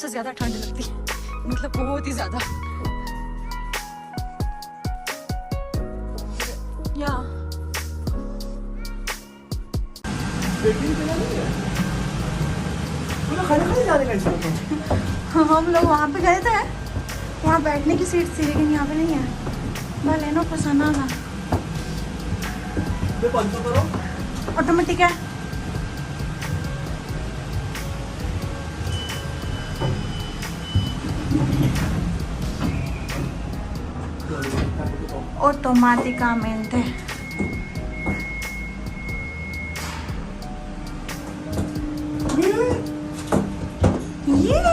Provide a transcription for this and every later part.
से ज्यादा ठंड लगती है, मतलब बहुत ही ज्यादा। या हम लोग वहाँ पे गए थे, वहाँ बैठने की सीट थी लेकिन यहाँ पे नहीं है। मैं लेना पसंद आना ऑटोमेटिक है। Automáticamente. Yay!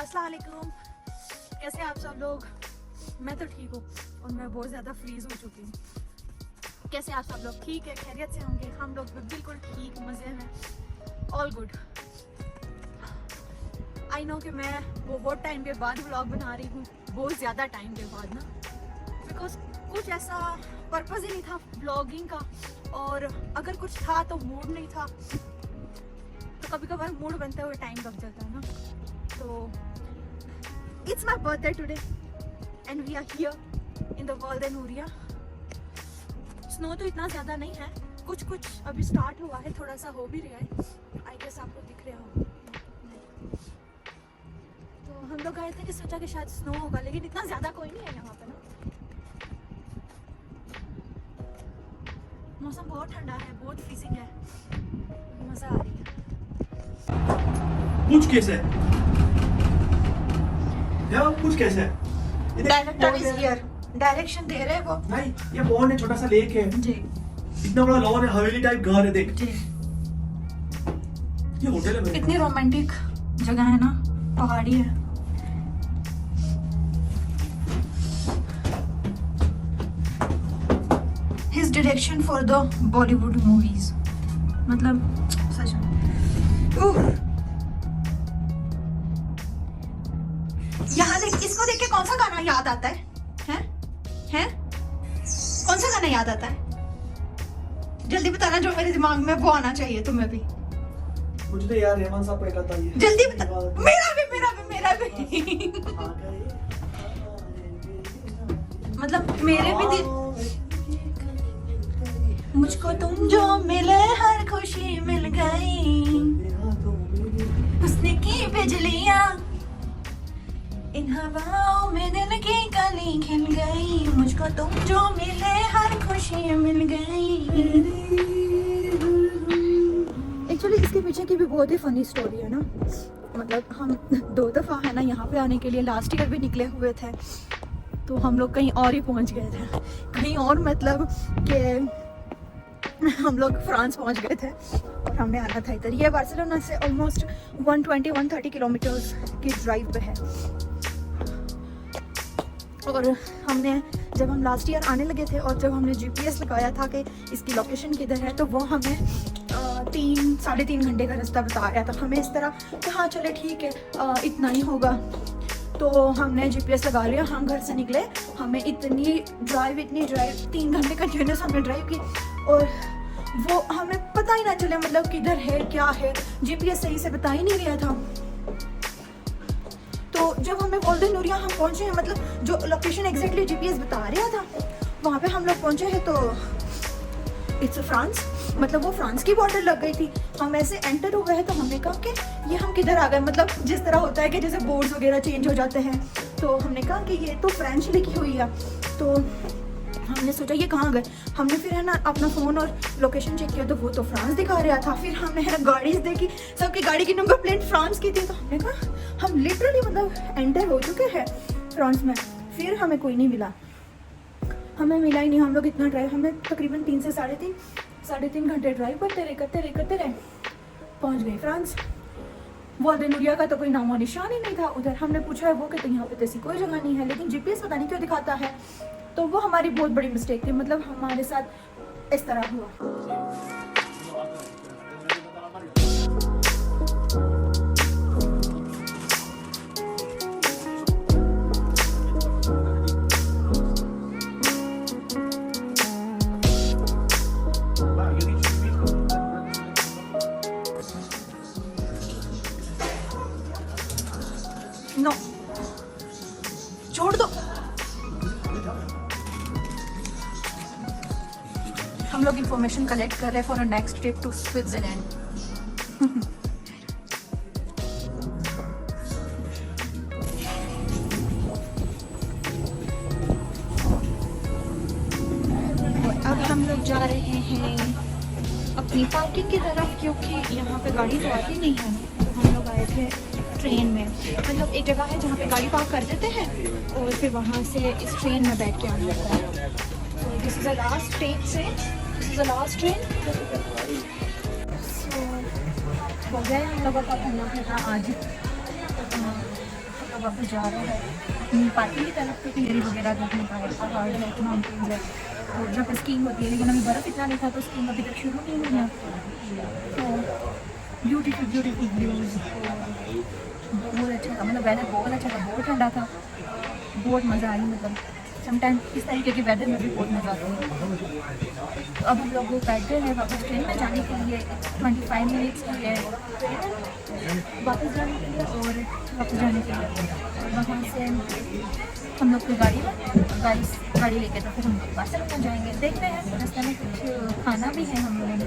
अस्सलामुअलैकुम, कैसे आप सब लोग? मैं तो ठीक हूँ और मैं बहुत ज़्यादा फ्रीज हो चुकी हूँ। कैसे आप सब लोग? ठीक है, खैरियत से होंगे? हम लोग बिल्कुल ठीक, मज़े में, ऑल गुड। आई नो कि मैं बहुत टाइम के बाद व्लॉग बना रही हूँ, बहुत ज़्यादा टाइम के बाद ना, बिकॉज कुछ ऐसा पर्पज़ ही नहीं था व्लॉगिंग का, और अगर कुछ था तो मूड नहीं था। तो कभी कभार मूड बनते हुए टाइम लग जाता है ना। तो it's my birthday today and we are here in the world in Nuria. Snow तो इतना ज़्यादा नहीं है, कुछ कुछ अभी स्टार्ट हुआ है, थोड़ा सा हो भी रहा है। आई गेस आपको दिख रहा होगा। तो हम लोग गए थे कि सोचा कि शायद स्नो होगा, लेकिन इतना ज़्यादा कोई नहीं है यहाँ पे ना। मौसम बहुत ठंडा है, बहुत फ्रीजिंग है, मज़ा आ रही है। कुछ कैसे है? कुछ कैसे है? डायरेक्टर इज हियर, डायरेक्शन दे रहे हैं वो। नहीं, ये पॉन्ड है, छोटा सा लेक है जी, इतना बड़ा लॉन है, हवेली टाइप घर है, देख जी। ये होटल है। कितनी रोमांटिक जगह है ना, पहाड़ी है। His direction for the Bollywood movies, मतलब सच में। यहाँ देख, इसको देख के कौन सा गाना याद आता है? हैं? हैं? कौन सा गाना याद आता है? जल्दी बताना, जो मेरे दिमाग में वो आना चाहिए तुम्हें भी। मुझे तो यार रहमान साहब का एक आता है। जल्दी बता। मेरा भी मतलब मेरे भी दिल। मुझको तुम जो मिले हर खुशी मिल गई, उसने की बिजलियां इन हवाओं में दिल की कली खिल गई। मुझको तुम जो मिले हर खुशी मिल गई। एक्चुअली इसके पीछे की भी बहुत ही फनी स्टोरी है ना। मतलब हम 2 दफ़ा है ना यहाँ पे आने के लिए लास्ट ईयर भी निकले हुए थे, तो हम लोग कहीं और ही पहुँच गए थे, कहीं और, मतलब कि हम लोग फ्रांस पहुँच गए थे और हमने आना था इधर। ये बार्सिलोना से ऑलमोस्ट 120-130 किलोमीटर्स की ड्राइव पे है। और हमने जब हम लास्ट ईयर आने लगे थे और जब हमने GPS लगाया था कि इसकी लोकेशन किधर है, तो वो हमें 3-3.5 घंटे का रास्ता बता रहा था। हमें इस तरह कि हाँ चले ठीक है, इतना ही होगा, तो हमने GPS लगा लिया। हम घर से निकले, हमें इतनी ड्राइव 3 घंटे कंटिन्यूस हमने ड्राइव की, और वो हमें पता ही ना चले मतलब किधर है क्या है, GPS सही से बता ही नहीं रहा था। तो जब हमें गोल्डन नूरिया हम पहुंचे हैं, मतलब जो लोकेशन एग्जैक्टली GPS बता रहा था वहाँ पे हम लोग पहुंचे हैं, तो इट्स फ्रांस, मतलब वो फ्रांस की बॉर्डर लग गई थी। हम ऐसे एंटर हो गए हैं, तो हमने कहा कि ये हम किधर आ गए, मतलब जिस तरह होता है कि जैसे बोर्ड्स वगैरह चेंज हो जाते हैं, तो हमने कहा कि ये तो फ्रेंच लिखी हुई है। तो हमने सोचा ये कहाँ गए। हमने फिर है ना अपना फ़ोन और लोकेशन चेक किया, तो वो तो फ्रांस दिखा रहा था। फिर हमने है ना गाड़ीज देखी, सबकी गाड़ी की नंबर प्लेट फ्रांस की थी, तो हमने कहा हम लिटरली मतलब एंटर हो चुके हैं फ्रांस में, फिर हमें कोई नहीं मिला, हमें मिला ही नहीं। हम लोग इतना ड्राइव, हमने तकरीबन 3 से साढ़े तीन घंटे ड्राइव करते रहे पहुंच गए फ्रांस। वॉल्डेनुरिया का तो कोई नामो निशान ही नहीं था उधर। हमने पूछा है वो कहते यहाँ पे ऐसी कोई जगह नहीं है, लेकिन जीपीएस पता नहीं क्यों दिखाता है। तो वो हमारी बहुत बड़ी मिस्टेक थी, मतलब हमारे साथ इस तरह हुआ। नो, छोड़ दो। हम लोग इंफॉर्मेशन कलेक्ट कर रहे हैं for a next trip to Switzerland. अब हम लोग जा रहे हैं अपनी पार्किंग की तरफ, क्योंकि यहाँ पे गाड़ी तो आती नहीं है। हम लोग आए थे ट्रेन में, मतलब एक जगह है जहाँ पे गाड़ी पार्क कर देते हैं और फिर वहाँ से इस ट्रेन में बैठ के आना होता है। तो this is the last train से, this is the last train. So हो गया हम लोगों का घूमना फिरना आज। हम लोग वापस जा रहे हैं अपनी पार्किंग की तरफ, क्योंकि मेरी वगैरह देखने पाए, पहाड़ है, माउंटेन्स है, और जब स्कीइंग होती है, लेकिन अभी बर्फ़ इतना नहीं था तो स्कीइंग अभी तक शुरू नहीं हुई है। तो ब्यूटीफुल व्यूज़, बहुत अच्छा था, मतलब वेदर बहुत अच्छा था, बहुत ठंडा था, बहुत मज़ा आई। मतलब समटाइम इस तरीके के वेदर में भी बहुत मज़ा आता है। तो अब हम लोग बैठ गए हैं वापस ट्रेन में जाने के लिए। 25 मिनट्स की है वापस जाने के लिए, और वापस जाने के लिए वहाँ से हम लोग की गाड़ी लेके तो फिर हम लोग बार्सिलोना जाएंगे। देखते हैं रास्ते में कुछ खाना भी है हम लोगों ने,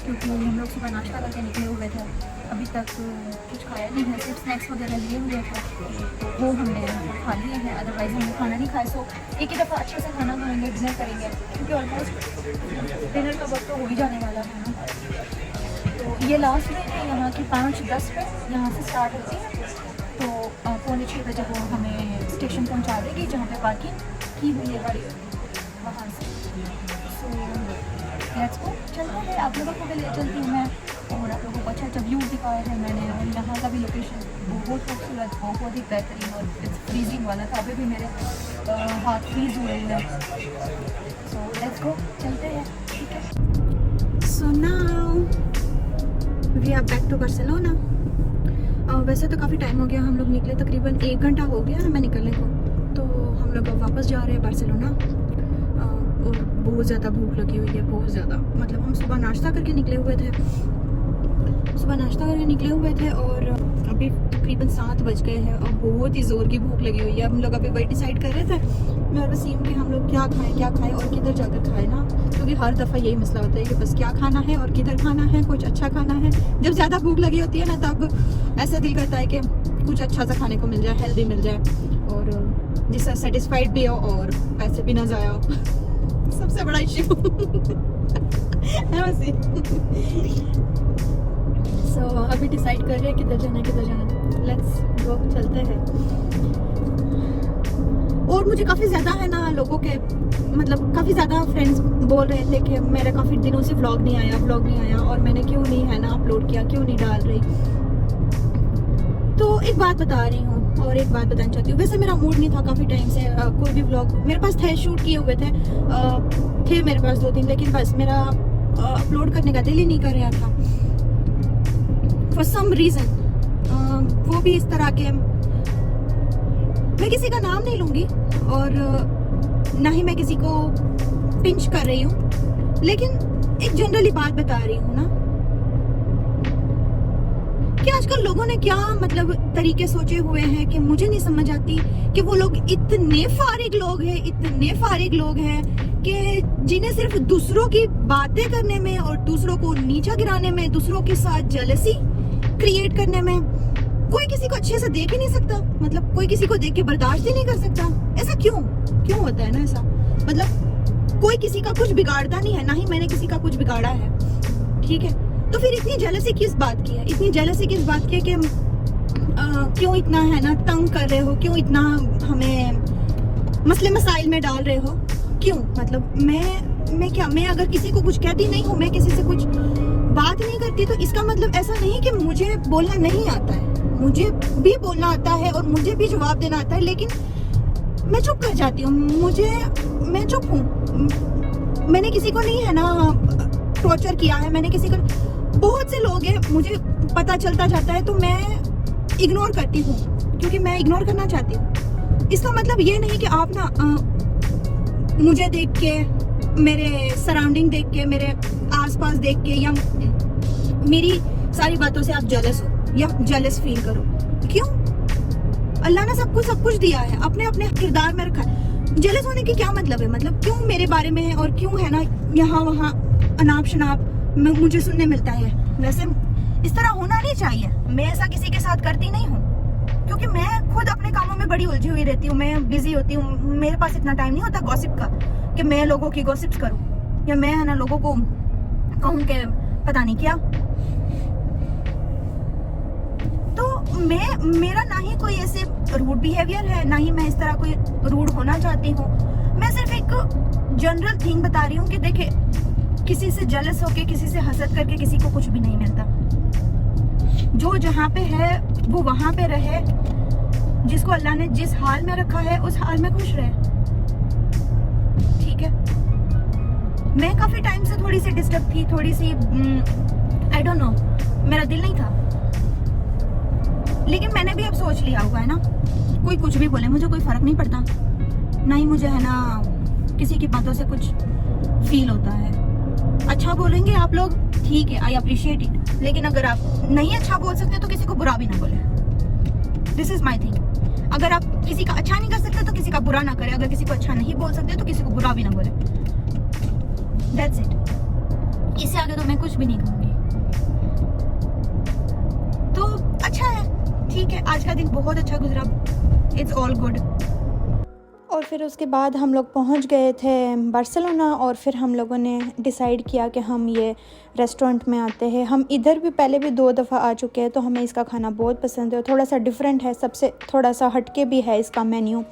क्योंकि हम लोग सुबह नाश्ता करके निकले हुए थे, अभी तक कुछ खाया नहीं है, सिर्फ स्नैक्स वगैरह लिए हुए थे, वो हमने खा लिए हैं। अदरवाइज़ हमने खाना नहीं खाया। सो एक ही दफ़ा अच्छे से खाना खाएंगे, डिनर करेंगे, क्योंकि ऑलमोस्ट डिनर का वक्त तो हो ही जाने वाला है ना। तो ये लास्ट ट्रेन है यहाँ की 5:10 पे यहाँ से स्टार्ट होती है, तो 5:45 बजे वो हमें स्टेशन पहुँचा देगी जहाँ पे पार्किंग की हुई है गाड़ी वहाँ से। सो लेट्स गो, चलते हैं। आप लोगों को भी ले चलती हूँ मैं, और आप लोगों को अच्छा अच्छा व्यू दिखाया है मैंने, और यहाँ का भी लोकेशन बहुत खूबसूरत, बहुत ही बेहतरीन, और इट्स फ्रीजिंग वाला था, अभी भी मेरे हाथ फ्रीज हुए हैं। सो लेट्स गो, चलते हैं, ठीक है। So now we are back to Barcelona. वैसे तो काफ़ी टाइम हो गया, हम लोग निकले तकरीबन 1 घंटा हो गया हमें निकलने को। तो हम लोग अब वापस जा रहे हैं बार्सिलोना, और बहुत ज़्यादा भूख लगी हुई है, बहुत ज़्यादा। मतलब हम सुबह नाश्ता करके निकले हुए थे, और अभी तकरीबन 7 बज गए हैं और बहुत ही ज़ोर की भूख लगी हुई है। हम लोग अभी वही डिसाइड कर रहे थे मैं और वसीम कि हम लोग क्या खाएं और किधर जाकर खाएं ना, क्योंकि हर दफ़ा यही मसला होता है कि बस क्या खाना है और किधर खाना है, कुछ अच्छा खाना है। जब ज़्यादा भूख लगी होती है ना, तब ऐसा दिल करता है कि कुछ अच्छा सा खाने को मिल जाए, हेल्दी मिल जाए, और जिससे सेटिस्फाइड भी हो और पैसे भी ना ज़ाया हो। सबसे बड़ा इश्यू है वैसे। सो अभी डिसाइड कर रहे हैं किधर जाना है। लेट्स गो, चलते हैं। और मुझे काफ़ी ज़्यादा है ना लोगों के, मतलब काफ़ी ज़्यादा फ्रेंड्स बोल रहे थे कि मेरा काफ़ी दिनों से व्लॉग नहीं आया, और मैंने क्यों नहीं है ना अपलोड किया, क्यों नहीं डाल रही। तो एक बात बता रही हूँ और एक बात बताना चाहती हूँ। वैसे मेरा मूड नहीं था काफ़ी टाइम से कोई भी व्लॉग, मेरे पास थे, शूट किए हुए थे मेरे पास 2-3, लेकिन बस मेरा अपलोड करने का दिल ही नहीं कर रहा था फॉर सम रीज़न। वो भी इस तरह के, मैं किसी का नाम नहीं लूँगी और ना ही मैं किसी को पिंच कर रही हूँ, लेकिन एक जनरली बात बता रही हूँ ना कि आजकल लोगों ने क्या मतलब तरीके सोचे हुए हैं कि मुझे नहीं समझ आती कि वो लोग इतने फारिग लोग हैं कि जिन्हें सिर्फ दूसरों की बातें करने में और दूसरों को नीचा गिराने में, दूसरों के साथ जेलसी क्रिएट करने में, कोई किसी को अच्छे से देख ही नहीं सकता। मतलब कोई किसी को देख के बर्दाश्त ही नहीं कर सकता। ऐसा क्यों होता है ना ऐसा? मतलब कोई किसी का कुछ बिगाड़ता नहीं है, ना ही मैंने किसी का कुछ बिगाड़ा है, ठीक है? तो फिर इतनी जेलसी किस बात की है? कि क्यों इतना है ना तंग कर रहे हो, क्यों इतना हमें मसले मसाइल में डाल रहे हो, क्यों? मतलब मैं अगर किसी को कुछ कहती नहीं हूँ, मैं किसी से कुछ बात नहीं करती, तो इसका मतलब ऐसा नहीं कि मुझे बोलना नहीं आता है। मुझे भी बोलना आता है और मुझे भी जवाब देना आता है, लेकिन मैं चुप कर जाती हूँ। मैं चुप हूँ। मैंने किसी को नहीं है ना टॉर्चर किया है, मैंने किसी को, बहुत से लोग हैं, मुझे पता चलता जाता है तो मैं इग्नोर करती हूँ, क्योंकि मैं इग्नोर करना चाहती हूँ। इसका मतलब ये नहीं कि आप ना मुझे देख के, मेरे सराउंडिंग देख के, मेरे आसपास देख के, या मेरी सारी बातों से आप जेलस हो या जेलस फील करो। क्यों? अल्लाह ने सब कुछ दिया है, अपने अपने किरदार में रखा है। जेलस होने की क्या मतलब है? मतलब क्यों मेरे बारे में है, और क्यों है ना यहाँ वहाँ अनाप शनाप मुझे सुनने मिलता है। वैसे इस तरह होना नहीं चाहिए। मैं ऐसा किसी के साथ करती नहीं हूँ, क्योंकि मैं खुद अपने कामों में बड़ी उलझी हुई रहती हूँ, मैं बिजी होती हूँ। मेरे पास इतना टाइम नहीं होता गॉसिप का कि मैं लोगों की गॉसिप्स करूँ, या मैं है ना लोगों को कहूँ कि पता नहीं क्या। तो मेरा ना ही कोई ऐसे रूड बिहेवियर है, ना ही मैं इस तरह कोई रूड होना चाहती हूँ। मैं सिर्फ एक जनरल थिंग बता रही हूँ कि देखे, किसी से जेलस होके, किसी से हसद करके किसी को कुछ भी नहीं मिलता। जो जहाँ पे है वो वहाँ पे रहे, जिसको अल्लाह ने जिस हाल में रखा है उस हाल में खुश रहे, ठीक है। मैं काफी टाइम से थोड़ी सी डिस्टर्ब थी, थोड़ी सी आई डोंट नो, मेरा दिल नहीं था, लेकिन मैंने भी अब सोच लिया हुआ है ना, कोई कुछ भी बोले मुझे कोई फर्क नहीं पड़ता, ना ही मुझे है ना किसी की बातों से कुछ फील होता है। अच्छा बोलेंगे आप लोग, ठीक है, आई अप्रिशिएट इट, लेकिन अगर आप नहीं अच्छा बोल सकते तो किसी को बुरा भी ना बोले। This is my thing. अगर आप किसी का अच्छा नहीं कर सकते तो किसी का बुरा ना करें, अगर किसी को अच्छा नहीं बोल सकते तो किसी को बुरा भी ना बोले। That's it. इससे आगे तो मैं कुछ भी नहीं कहूँगी। तो अच्छा है, ठीक है, आज का दिन बहुत अच्छा गुजरा, इट्स ऑल गुड। और फिर उसके बाद हम लोग पहुंच गए थे बार्सिलोना, और फिर हम लोगों ने डिसाइड किया कि हम ये रेस्टोरेंट में आते हैं। हम इधर भी पहले भी 2 दफ़ा आ चुके हैं, तो हमें इसका खाना बहुत पसंद है। थोड़ा सा डिफरेंट है, सबसे थोड़ा सा हटके भी है इसका मेन्यू,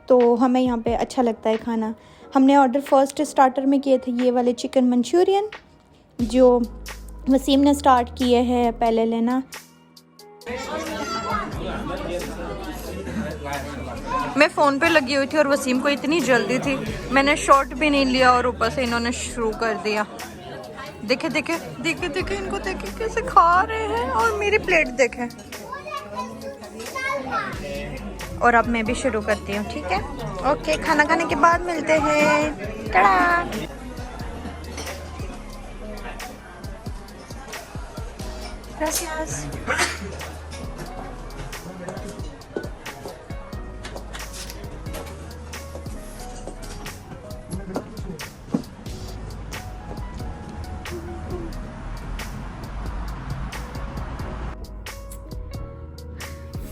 तो हमें यहाँ पे अच्छा लगता है खाना। हमने ऑर्डर फर्स्ट स्टार्टर में किए थे ये वाले चिकन मंचूरियन, जो वसीम ने स्टार्ट किए हैं पहले लेना। मैं फ़ोन पे लगी हुई थी और वसीम को इतनी जल्दी थी, मैंने शॉट भी नहीं लिया और ऊपर से इन्होंने शुरू कर दिया। देखे देखे देखे देखे इनको देखे कैसे खा रहे हैं, और मेरी प्लेट देखे। और अब मैं भी शुरू करती हूँ, ठीक है? ओके, खाना खाने के बाद मिलते हैं। Tata. Gracias.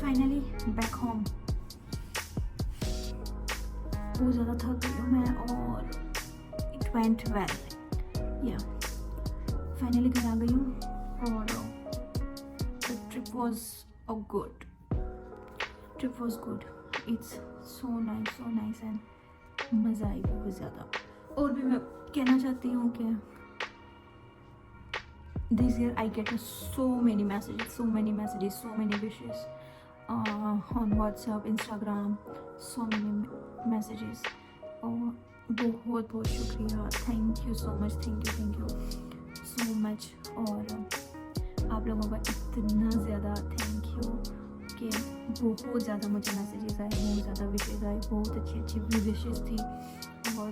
Finally back home. बहुत ज़्यादा थक गई हूँ मैं, और इट वेंट वेल। या फाइनली घर आ गई हूँ, और the trip was a good, trip was good. It's so nice and मज़ा आई बहुत ज़्यादा। और भी मैं कहना चाहती हूँ कि this year I get so many messages, so many wishes on WhatsApp, Instagram, so many messages, और बहुत बहुत शुक्रिया, thank you so much, thank you so much. और आप लोगों का इतना ज़्यादा थैंक यू कि बहुत ज़्यादा मुझे मैसेजेस आए, बहुत ज़्यादा विशेज़ आए, बहुत अच्छी भी विशेज़ थी, और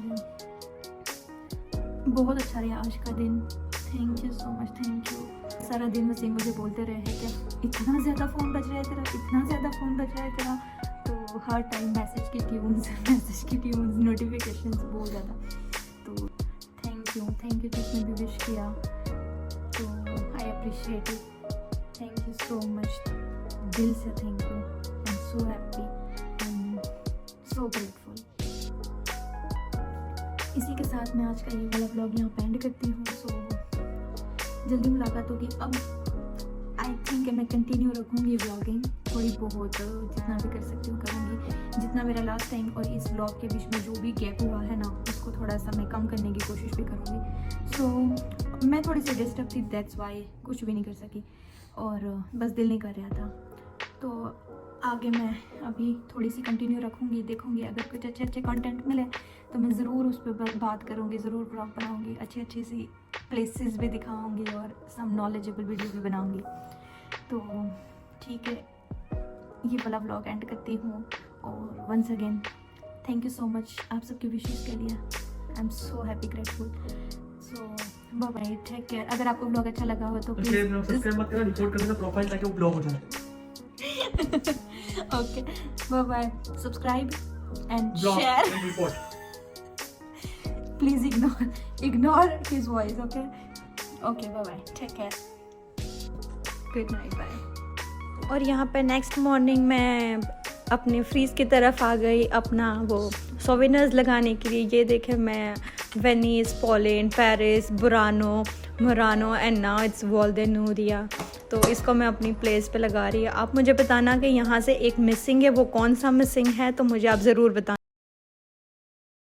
बहुत अच्छा रहा आज का दिन। Thank you so much, thank you. सारा दिन वसीम मुझे बोलते रहे हैं कि इतना ज़्यादा फ़ोन बज रहा है तेरा, इतना ज़्यादा फ़ोन बज रहा है तेरा। तो हर टाइम मैसेज की ट्यून्स नोटिफिकेशंस बहुत ज़्यादा। तो थैंक यू जिसने भी विश किया, तो I appreciate it. Thank you so much, दिल से thank you. I am so happy and so grateful. इसी के साथ मैं आज का ये वाला ब्लॉग यहाँ पे एंड करती हूँ। सो जल्दी मुलाकात होगी। अब आई थिंक मैं कंटिन्यू रखूँगी ब्लॉगिंग। थोड़ी बहुत जितना भी कर सकती हूँ करूँगी, जितना मेरा लास्ट टाइम और इस ब्लॉग के बीच में जो भी गैप हुआ है ना उसको थोड़ा सा मैं कम करने की कोशिश भी करूँगी। सो मैं थोड़ी सी डिस्टर्ब थी, दैट्स वाई कुछ भी नहीं कर सकी और बस दिल नहीं कर रहा था। तो आगे मैं अभी थोड़ी सी कंटिन्यू रखूँगी, देखूँगी अगर कुछ अच्छे अच्छे कंटेंट मिले तो मैं ज़रूर उस पर बात करूँगी, ज़रूर ब्लॉग बनाऊँगी, अच्छी अच्छी सी प्लेसेस भी दिखाऊँगी और सब नॉलेजेबल वीडियो भी बनाऊँगी। तो ठीक है, ये वाला ब्लॉग एंड करती हूँ और once again thank you so much आप सबकी विशेज़ के लिए। I am so happy grateful. So bye bye, take care. अगर आपको ब्लॉग अच्छा लगा हो तो प्लीज़ सब्सक्राइब मत करना, रिपोर्ट कर देना प्रोफाइल ताकि वो ब्लॉक हो जाए। Okay bye bye, subscribe and block share. And report. Please ignore his voice, okay? Okay, bye-bye. Take care. Good night, bye. और यहाँ पे नेक्स्ट मॉर्निंग मैं अपने फ्रीज की तरफ आ गई अपना वो सोवेनिर्स लगाने के लिए। ये देखे मैं Venice, Poland, Paris, Murano and now it's वॉल्देनूरिया। तो इसको मैं अपनी प्लेस पे लगा रही है। आप मुझे बताना कि यहाँ से एक मिसिंग है, वो कौन सा मिसिंग है, तो मुझे आप ज़रूर बताना।